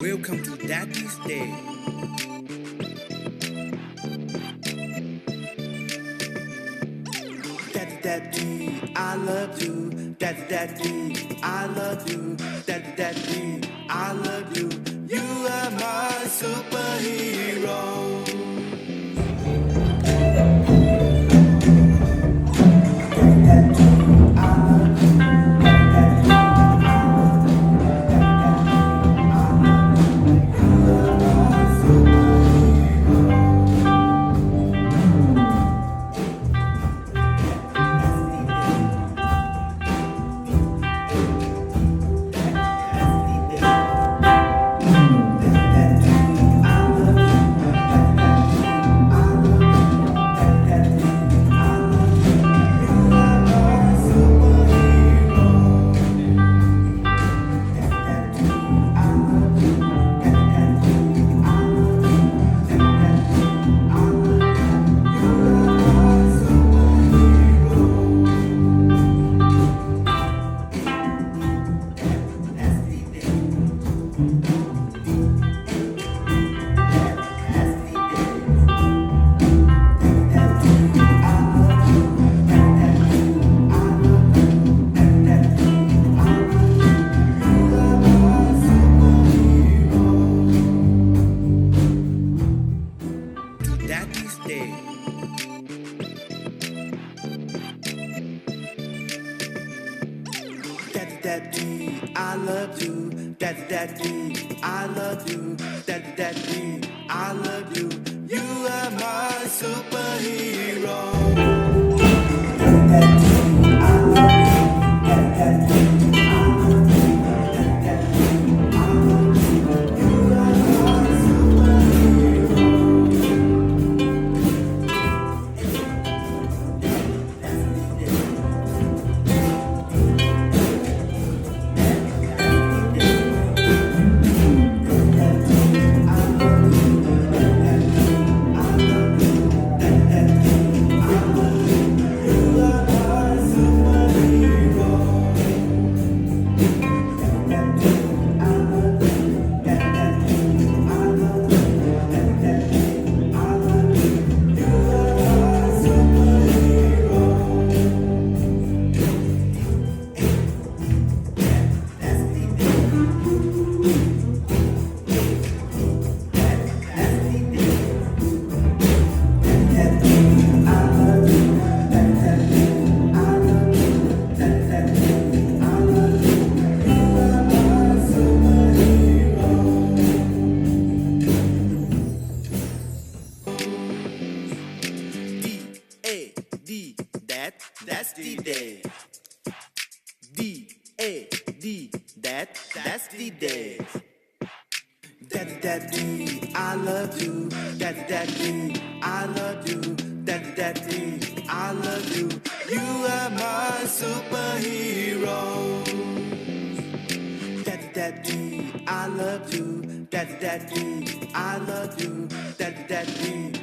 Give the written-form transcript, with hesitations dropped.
Welcome to Daddy's Day. Daddy, Daddy, I love you. Daddy, Daddy, I love you. Daddy, Daddy, I love you. You are my superhero. Daddy's Day. Daddy, Daddy, I love you. Daddy, Daddy, I love you. Daddy, Daddy, I love you. You are my superhero. D, that's the day. D, that's the day. Daddy, Daddy, I love you. Daddy, Daddy, I love you. Daddy, Daddy, I love you. You are my superhero. Daddy, Daddy, I love you. Daddy, Daddy, I love you. Daddy, Daddy,